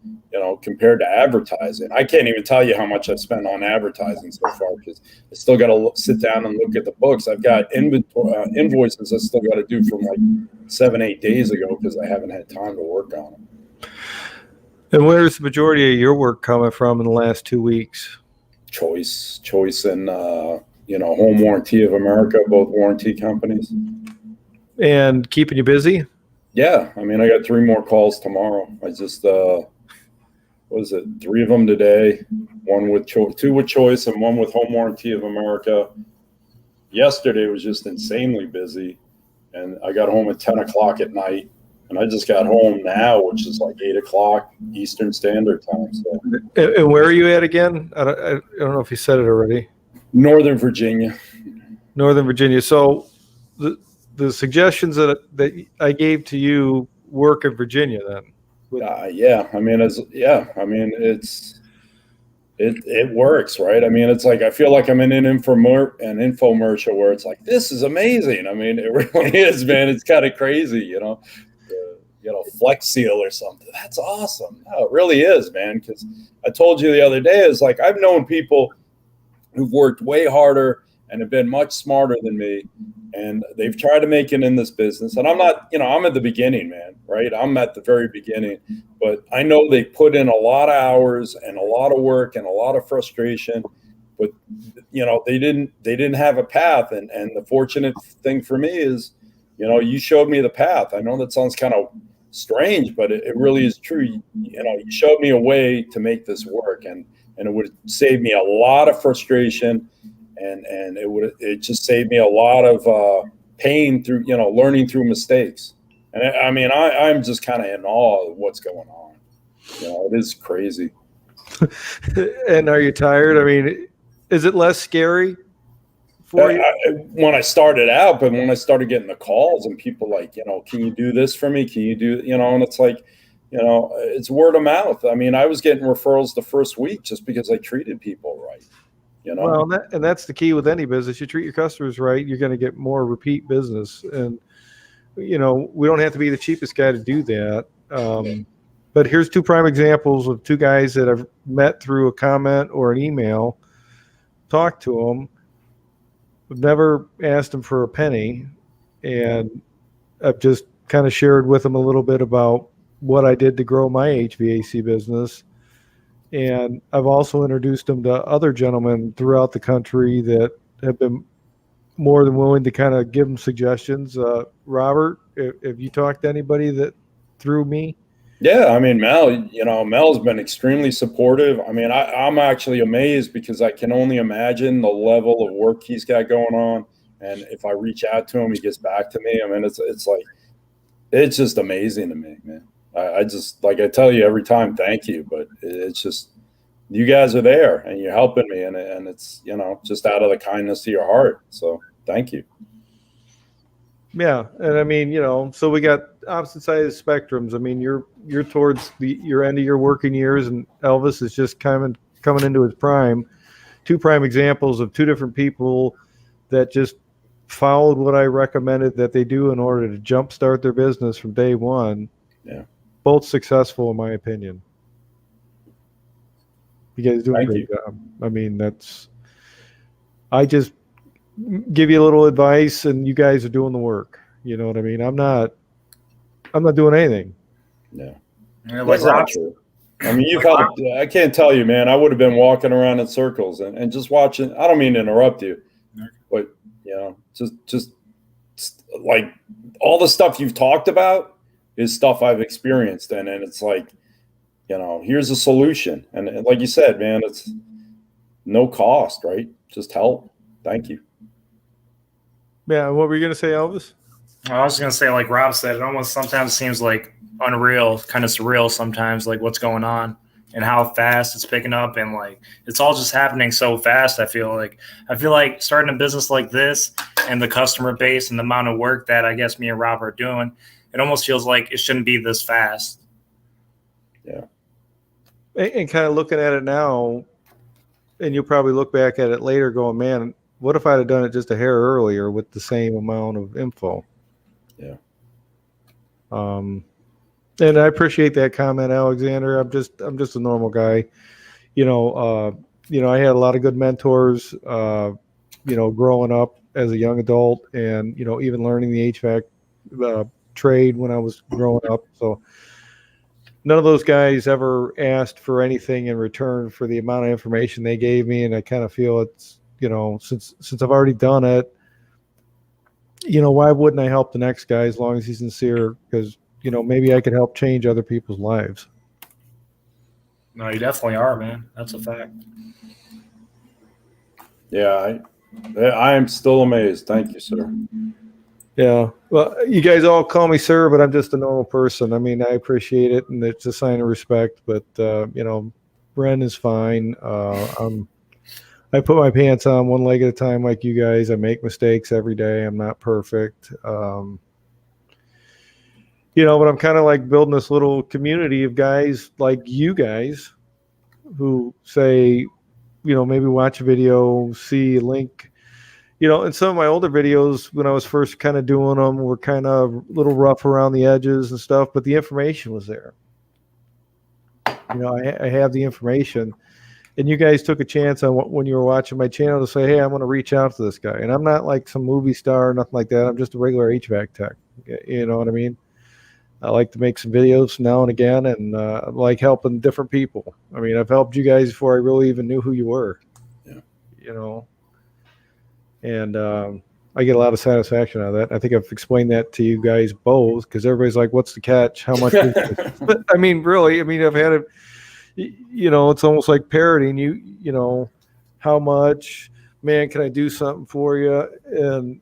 compared to advertising, I can't even tell you how much I've spent on advertising so far, because I still got to sit down and look at the books. I've got invoices I still got to do from like 7-8 days ago, because I haven't had time to work on them. And where's the majority of your work coming from in the last 2 weeks? Choice and, Home Warranty of America, both warranty companies. And keeping you busy? Yeah. I mean, I got 3 more calls tomorrow. I just, 3 of them today, 2 with Choice and 1 with Home Warranty of America. Yesterday was just insanely busy, and I got home at 10 o'clock at night, and I just got home now, which is like 8 o'clock Eastern Standard Time. So. And where are you at again? I don't know if you said it already. Northern Virginia. Northern Virginia. So the suggestions that I gave to you work in Virginia then? Yeah. I mean, it works, right? I mean, it's like I feel like I'm in an infomercial where it's like, this is amazing. I mean, it really is, man. It's kind of crazy, Flex Seal or something. That's awesome. No, it really is, man. Because I told you the other day, it's like I've known people who've worked way harder and have been much smarter than me, and they've tried to make it in this business. And I'm not, I'm at the beginning, man, right? I'm at the very beginning, but I know they put in a lot of hours and a lot of work and a lot of frustration, but they didn't have a path. And the fortunate thing for me is, you showed me the path. I know that sounds kind of strange, but it really is true. You showed me a way to make this work, and it would save me a lot of frustration. And it just saved me a lot of pain through, learning through mistakes. And I mean, I'm just kind of in awe of what's going on. It is crazy. And are you tired? I mean, is it less scary for you? When I started out, but when I started getting the calls and people like, can you do this for me? Can you do, and it's like, it's word of mouth. I mean, I was getting referrals the first week just because I treated people right. Well, and that's the key with any business. You treat your customers right, you're going to get more repeat business. And, we don't have to be the cheapest guy to do that. But here's 2 prime examples of 2 guys that I've met through a comment or an email, talked to them, I've never asked them for a penny, and I've just kind of shared with them a little bit about what I did to grow my HVAC business. And I've also introduced them to other gentlemen throughout the country that have been more than willing to kind of give them suggestions. Robert, if you talked to anybody that through me? Yeah, I mean, Mel's been extremely supportive. I mean, I'm actually amazed because I can only imagine the level of work he's got going on. And if I reach out to him, he gets back to me. I mean, it's like, it's just amazing to me, man. I just, like I tell you every time, thank you. But it's just, you guys are there and you're helping me. And it's, just out of the kindness of your heart. So thank you. Yeah, and I mean, so we got opposite sides of spectrums. I mean, you're towards your end of your working years, and Elvis is just coming into his prime. Two prime examples of two different people that just followed what I recommended that they do in order to jumpstart their business from day one. Yeah, both successful in my opinion. You guys do a great job. I mean, I just give you a little advice and you guys are doing the work. You know what I mean? I'm not doing anything. No. That's not true. I mean, I can't tell you, man, I would have been walking around in circles and just watching. I don't mean to interrupt you, but just like all the stuff you've talked about is stuff I've experienced. And it's like, here's a solution. And like you said, man, it's no cost, right? Just help. Thank you. Yeah, what were you going to say, Elvis? I was going to say, like Rob said, it almost sometimes seems like unreal, kind of surreal sometimes, like what's going on and how fast it's picking up. And like, it's all just happening so fast. I feel like starting a business like this and the customer base and the amount of work that I guess me and Rob are doing, it almost feels like it shouldn't be this fast. Yeah. And kind of looking at it now, and you'll probably look back at it later going, man, what if I'd have done it just a hair earlier with the same amount of info? Yeah. And I appreciate that comment, Alexander. I'm just a normal guy. I had a lot of good mentors, growing up as a young adult and, even learning the HVAC trade when I was growing up. So none of those guys ever asked for anything in return for the amount of information they gave me. And I kind of feel it's, since I've already done it, why wouldn't I help the next guy as long as he's sincere? Because, maybe I could help change other people's lives. No, you definitely are, man. That's a fact. Yeah, I am still amazed. Thank you, sir. Yeah. Well, you guys all call me sir, but I'm just a normal person. I mean, I appreciate it, and it's a sign of respect. But, Bren is fine. I put my pants on one leg at a time like you guys. I make mistakes every day. I'm not perfect. But I'm kind of like building this little community of guys like you guys who say, maybe watch a video, see a link. In some of my older videos when I was first kind of doing them were kind of a little rough around the edges and stuff, but the information was there. I have the information. And you guys took a chance on when you were watching my channel to say, hey, I'm going to reach out to this guy. And I'm not like some movie star or nothing like that. I'm just a regular HVAC tech. You know what I mean? I like to make some videos now and again and I like helping different people. I mean, I've helped you guys before I really even knew who you were. Yeah. And I get a lot of satisfaction out of that. I think I've explained that to you guys both because everybody's like, what's the catch? How much? But I mean, really, I've had it. It's almost like parroting you, how much, man, can I do something for you? And,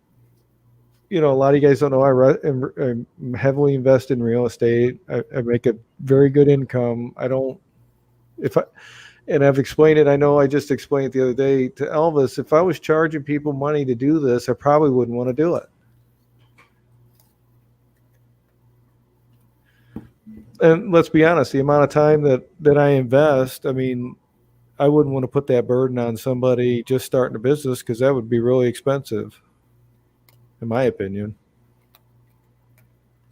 a lot of you guys don't know, I'm heavily invested in real estate. I make a very good income. And I've explained it. I know I just explained it the other day to Elvis. If I was charging people money to do this, I probably wouldn't want to do it. And let's be honest, the amount of time that I invest, I wouldn't want to put that burden on somebody just starting a business because that would be really expensive, in my opinion.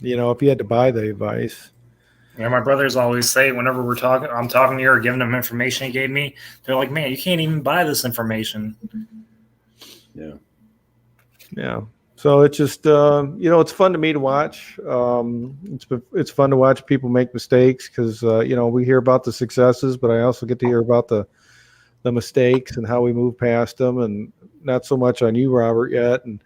If you had to buy the advice. Yeah, my brothers always say whenever I'm talking to you or giving them information he gave me, they're like, man, you can't even buy this information. Yeah. Yeah. So it's just, it's fun to me to watch. It's fun to watch people make mistakes because, we hear about the successes, but I also get to hear about the mistakes and how we move past them, and not so much on you, Robert, yet. And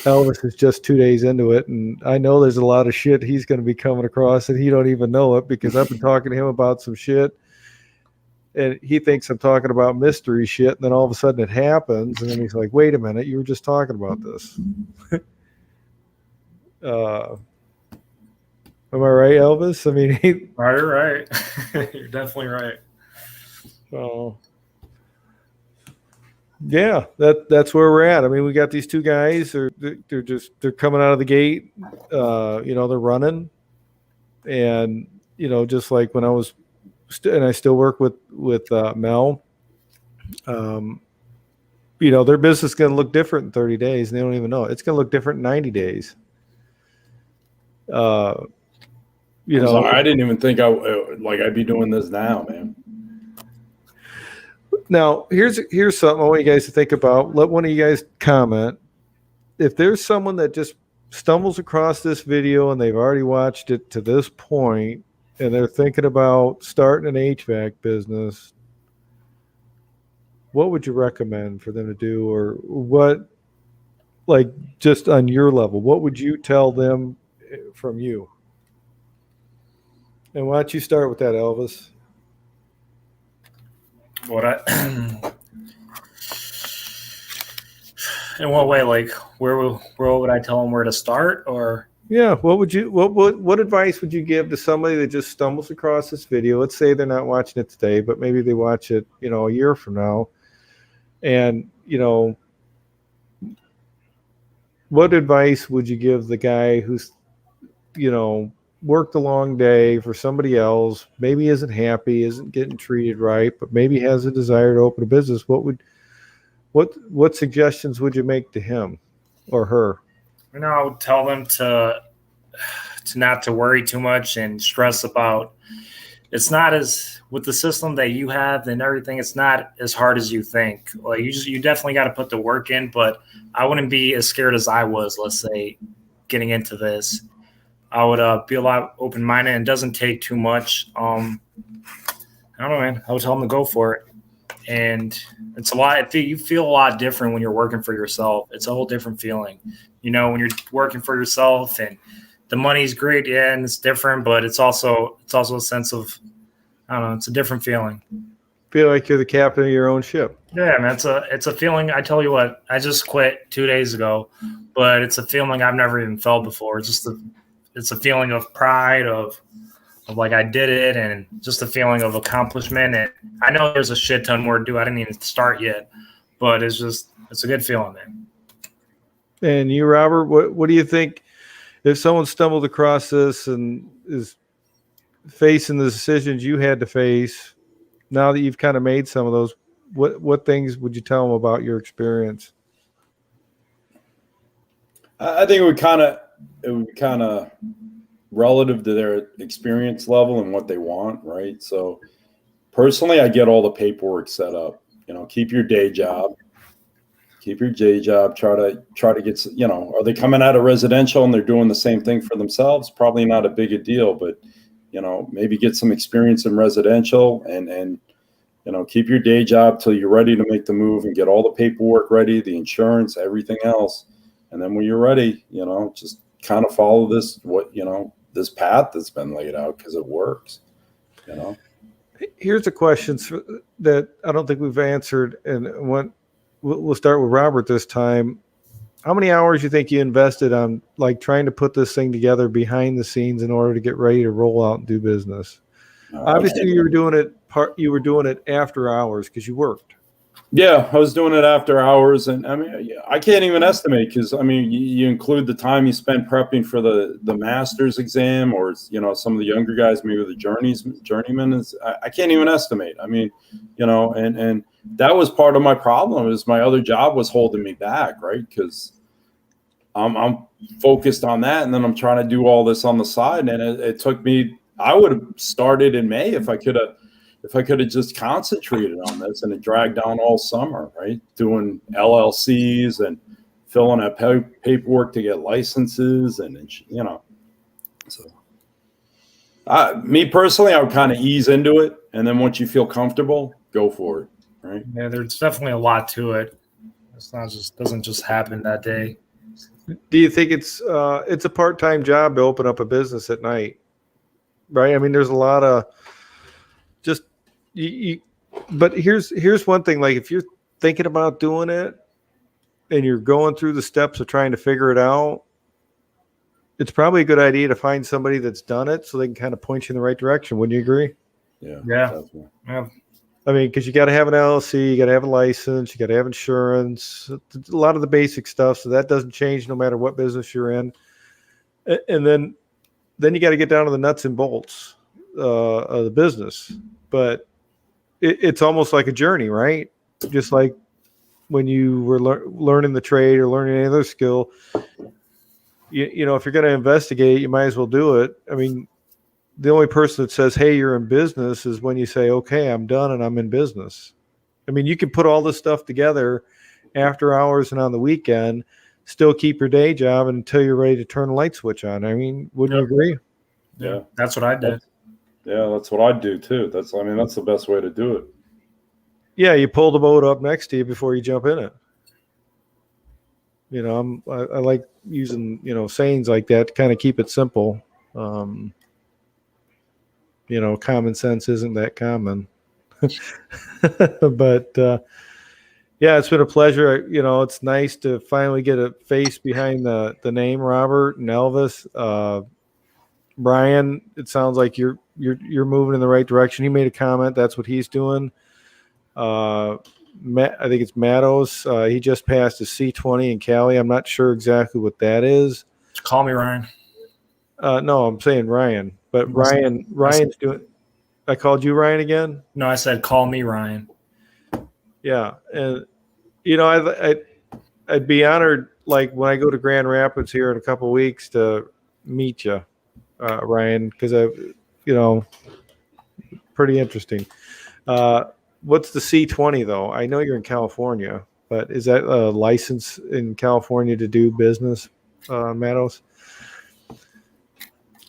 Elvis is just 2 days into it. And I know there's a lot of shit he's going to be coming across and he don't even know it because I've been talking to him about some shit and he thinks I'm talking about mystery shit, and then all of a sudden it happens, and then he's like, "Wait a minute, you were just talking about this." Am I right, Elvis? I mean, You're right. You're definitely right. Yeah, that's where we're at. I mean, we got these two guys. They're coming out of the gate. They're running, and just like when I was, and I still work with Mel. Their business is going to look different in 30 days, and they don't even know it. It's going to look different in 90 days. I didn't even think I'd be doing this now, man. Now, here's something I want you guys to think about. Let one of you guys comment. If there's someone that just stumbles across this video and they've already watched it to this point, and they're thinking about starting an HVAC business, what would you recommend for them to do? Or what, like, just on your level, what would you tell them from you? And why don't you start with that, Elvis? In what way? Like, where would I tell them where to start? Or yeah, what advice would you give to somebody that just stumbles across this video? Let's say they're not watching it today, but maybe they watch it, a year from now. And, what advice would you give the guy who's, worked a long day for somebody else, maybe isn't happy, isn't getting treated right, but maybe has a desire to open a business? What suggestions would you make to him or her? I would tell them to not to worry too much and stress about. It's not as with the system that you have and everything. It's not as hard as you think. Like you definitely got to put the work in, but I wouldn't be as scared as I was. Let's say getting into this, I would be a lot open-minded, and it doesn't take too much. I don't know, man. I would tell them to go for it. And it's a lot. You feel a lot different when you're working for yourself. It's a whole different feeling, when you're working for yourself, and the money's great. Yeah. And it's different, but it's also a sense of, I don't know, it's a different feeling. Feel like you're the captain of your own ship. Yeah, man. It's a feeling. I tell you what, I just quit 2 days ago, but it's a feeling I've never even felt before. It's a feeling of pride of like I did it, and just a feeling of accomplishment. And I know there's a shit ton more to do. I didn't even start yet, but it's a good feeling, man. And you, Robert, what do you think if someone stumbled across this and is facing the decisions you had to face now that you've kind of made some of those? What things would you tell them about your experience? I think it would be kind of relative to their experience level and what they want, right? So personally, I get all the paperwork set up. Keep your day job. Try to get, are they coming out of residential and they're doing the same thing for themselves? Probably not a big a deal, but, maybe get some experience in residential and keep your day job till you're ready to make the move and get all the paperwork ready, the insurance, everything else. And then when you're ready, just kind of follow this path that's been laid out because it works, Here's a question that I don't think we've answered, and we'll start with Robert this time. How many hours you think you invested on like trying to put this thing together behind the scenes in order to get ready to roll out and do business? Obviously, you were doing it after hours because you worked. Yeah, I was doing it after hours, and I mean, I can't even estimate because I mean, you include the time you spent prepping for the master's exam, or some of the younger guys, maybe the journeyman. I can't even estimate. I mean, and that was part of my problem. Is my other job was holding me back, right? Because I'm focused on that, and then I'm trying to do all this on the side, and it took me. I would have started in May if I could have just concentrated on this, and it dragged on all summer, right? Doing LLCs and filling out paperwork to get licenses, and so. Me personally, I would kind of ease into it, and then once you feel comfortable, go for it. Right? Yeah, there's definitely a lot to it. It's not just doesn't just happen that day. Do you think it's a part-time job to open up a business at night? Right? I mean, there's a lot of just but here's one thing. Like, if you're thinking about doing it and you're going through the steps of trying to figure it out, it's probably a good idea to find somebody that's done it so they can kind of point you in the right direction. Wouldn't you agree? Yeah. Definitely. Yeah. I mean, because you got to have an LLC, you got to have a license, you got to have insurance, a lot of the basic stuff. So that doesn't change no matter what business you're in. And then you got to get down to the nuts and bolts of the business. But it's almost like a journey, right? Just like when you were learning the trade or learning any other skill. You know, if you're going to investigate, you might as well do it. I mean, the only person that says, hey, you're in business is when you say, okay, I'm done and I'm in business. I mean, you can put all this stuff together after hours and on the weekend, still keep your day job until you're ready to turn the light switch on. I mean, wouldn't you agree? Yeah. That's what I did. That's what I'd do too. That's the best way to do it. Yeah, you pull the boat up next to you before you jump in it. You know, I like using, sayings like that to kind of keep it simple. Common sense isn't that common. But yeah, it's been a pleasure. It's nice to finally get a face behind the name Robert and Elvis. Brian, it sounds like you're moving in the right direction. He made a comment. That's what he's doing. I think it's Mattos. He just passed his C20 in Cali. I'm not sure exactly what that is. Call me Ryan. No, I'm saying Ryan. But Ryan's doing. I called you Ryan again? No, I said call me Ryan. Yeah, and I'd be honored, like when I go to Grand Rapids here in a couple of weeks, to meet you, Ryan, because pretty interesting. What's the C20 though? I know you're in California, but is that a license in California to do business, Mattos?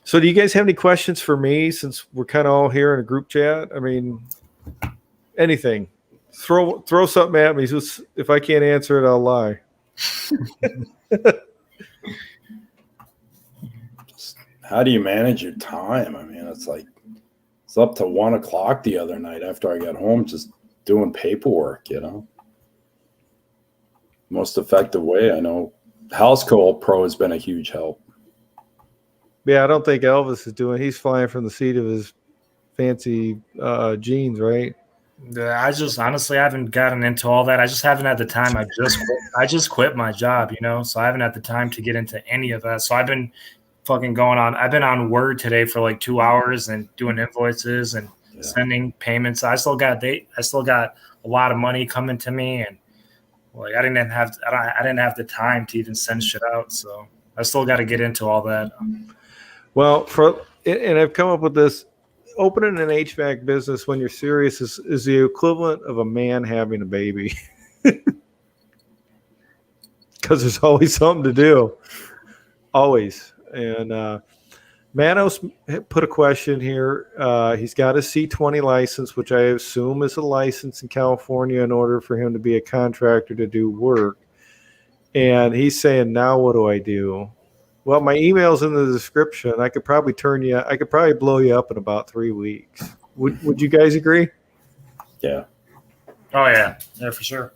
So do you guys have any questions for me, since we're kind of all here in a group chat? I mean, anything. Throw something at me. Just, if I can't answer it, I'll lie. How do you manage your time? I mean, it's up to 1:00 the other night after I got home, just doing paperwork, Most effective way. I know House Call Pro has been a huge help. Yeah, I don't think Elvis is doing. He's flying from the seat of his fancy jeans, right? I just honestly haven't gotten into all that. I just haven't had the time. I just quit my job, so I haven't had the time to get into any of that. So I've been fucking I've been on Word today for like 2 hours and doing invoices and sending payments. I still got a lot of money coming to me, and like I didn't have the time to even send shit out. So I still got to get into all that. Well, and I've come up with this: opening an HVAC business when you're serious is the equivalent of a man having a baby, because there's always something to do, always. And Manos put a question here. He's got a C20 license, which I assume is a license in California in order for him to be a contractor to do work. And he's saying, now what do I do? Well, my email's in the description. I could probably blow you up in about 3 weeks. Would you guys agree? Yeah. Oh yeah, for sure.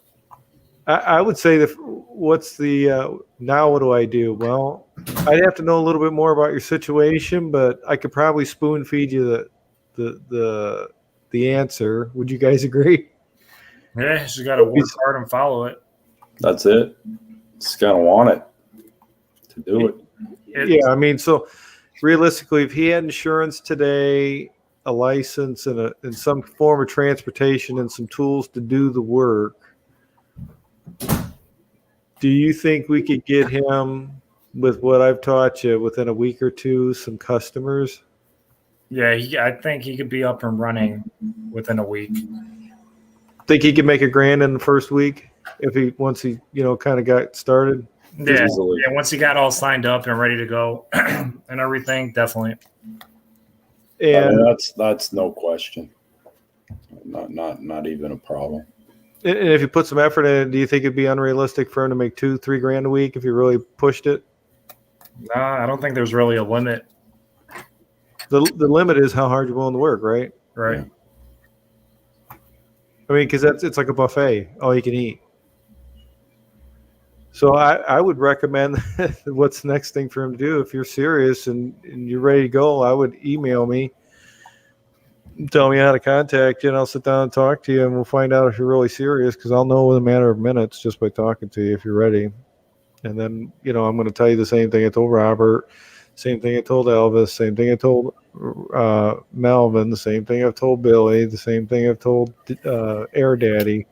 I would say that what's the now what do I do? Well, I'd have to know a little bit more about your situation, but I could probably spoon feed you the answer. Would you guys agree? Yeah, you just got to work hard and follow it. That's it. Just gotta want it to do it. Yeah, I mean, so realistically, if he had insurance today, a license, and some form of transportation and some tools to do the work, do you think we could get him, with what I've taught you, within a week or two, some customers? Yeah, I think he could be up and running within a week. Think he could make $1,000 in the first week once he kind of got started? Yeah, easily. yeah. Once you got all signed up and ready to go and everything, definitely. I mean, And that's no question. Not even a problem. if you put some effort in it, do you think it'd be unrealistic for him to make $2-3 grand a week if you really pushed it? Nah, I don't think there's really a limit. The limit is how hard you're willing to work, right? Right. Yeah. I mean, because it's like a buffet, all you can eat. So I would recommend what's the next thing for him to do. If you're serious and you're ready to go, I would email me, tell me how to contact you, and I'll sit down and talk to you, and we'll find out if you're really serious, because I'll know in a matter of minutes just by talking to you if you're ready. And then, I'm going to tell you the same thing I told Robert, same thing I told Elvis, same thing I told Melvin, the same thing I've told Billy, the same thing I've told Air Daddy.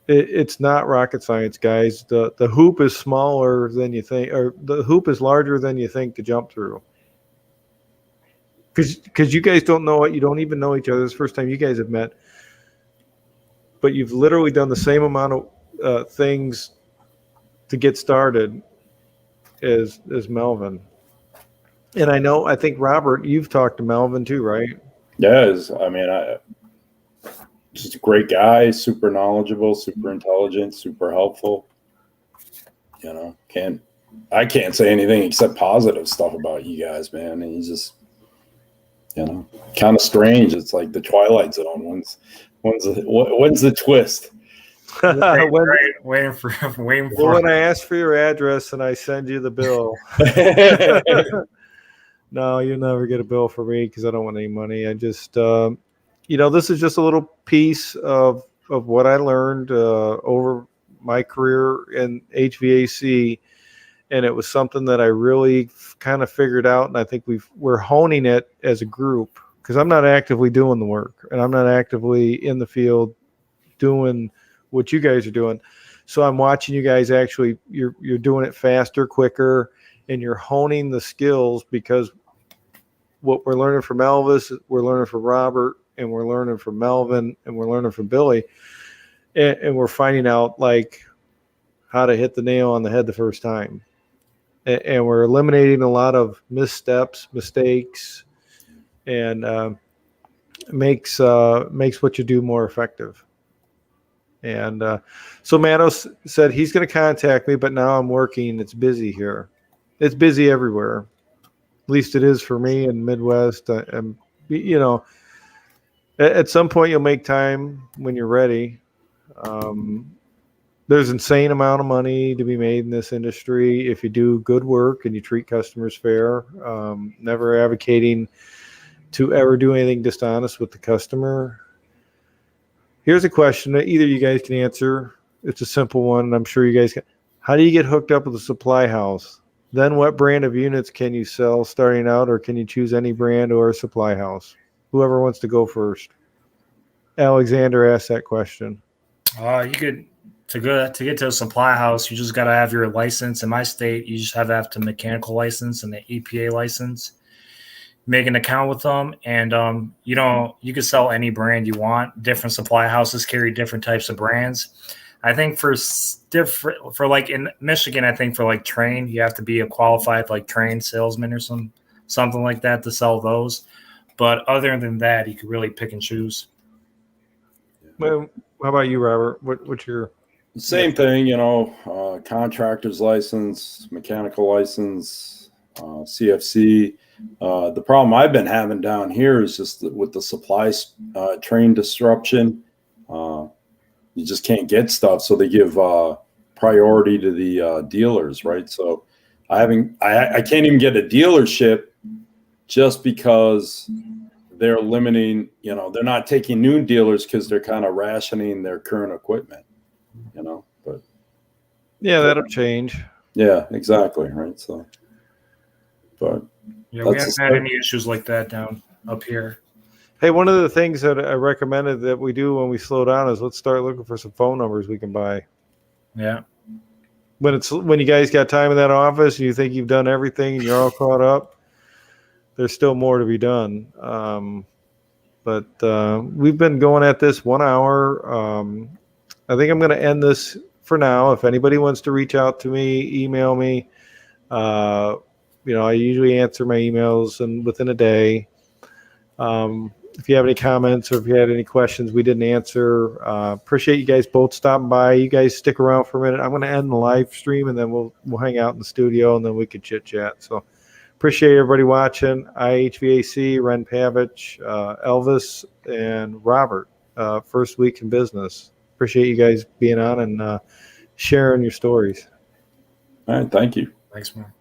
It's not rocket science, guys. The hoop is smaller than you think, or the hoop is larger than you think to jump through. Because you guys don't know it. You don't even know each other. It's the first time you guys have met. But you've literally done the same amount of things to get started as Melvin. And I think, Robert, you've talked to Melvin too, right? Yeah, just a great guy, super knowledgeable, super intelligent, super helpful. I can't say anything except positive stuff about you guys, man. And he's just, kind of strange. It's like the Twilight Zone. When's the twist? Waiting for. When I ask for your address and I send you the bill. No, you'll never get a bill for me because I don't want any money. I just, this is just a little piece of what I learned over my career in HVAC, and it was something that I really kind of figured out, and I think we're honing it as a group, because I'm not actively doing the work, and I'm not actively in the field doing what you guys are doing. So I'm watching you guys actually, you're doing it faster, quicker, and you're honing the skills, because what we're learning from Elvis, we're learning from Robert, and we're learning from Melvin, and we're learning from Billy, and we're finding out like how to hit the nail on the head the first time, and we're eliminating a lot of missteps, mistakes, and makes what you do more effective. And so Manos said he's going to contact me, but now I'm working. It's busy here. It's busy everywhere. At least it is for me in Midwest. And at some point you'll make time when you're ready. There's insane amount of money to be made in this industry if you do good work and you treat customers fair. Never advocating to ever do anything dishonest with the customer. Here's a question that either you guys can answer. It's a simple one, and I'm sure you guys can. How do you get hooked up with a supply house? Then what brand of units can you sell starting out, or can you choose any brand or a supply house? Whoever wants to go first. Alexander asked that question. You could to get to a supply house, you just got to have your license. In my state, you just have to have the mechanical license and the EPA license. Make an account with them, and you can sell any brand you want. Different supply houses carry different types of brands. I think for like in Michigan, I think for like Train, you have to be a qualified like Train salesman or something like that to sell those. But other than that, you could really pick and choose. Well, how about you, Robert? What's your same thing? Contractor's license, mechanical license, CFC. The problem I've been having down here is just with the supply train disruption. You just can't get stuff, so they give priority to the dealers, right? So I can't even get a dealership just because they're limiting. They're not taking new dealers because they're kind of rationing their current equipment. But yeah, that'll change. Yeah, exactly, right. So, but yeah, we haven't had any issues like that down up here. Hey, one of the things that I recommended that we do when we slow down is let's start looking for some phone numbers we can buy. Yeah. When you guys got time in that office and you think you've done everything and you're all caught up, there's still more to be done. But we've been going at this 1 hour. I think I'm going to end this for now. If anybody wants to reach out to me, email me. I usually answer my emails and within a day. If you have any comments or if you had any questions we didn't answer, appreciate you guys both stopping by. You guys stick around for a minute. I'm going to end the live stream and then we'll hang out in the studio and then we could chit chat. So appreciate everybody watching. IHVAC, Ren Pavich, Elvis, and Robert. First week in business. Appreciate you guys being on and sharing your stories. All right. Thank you. Thanks, man.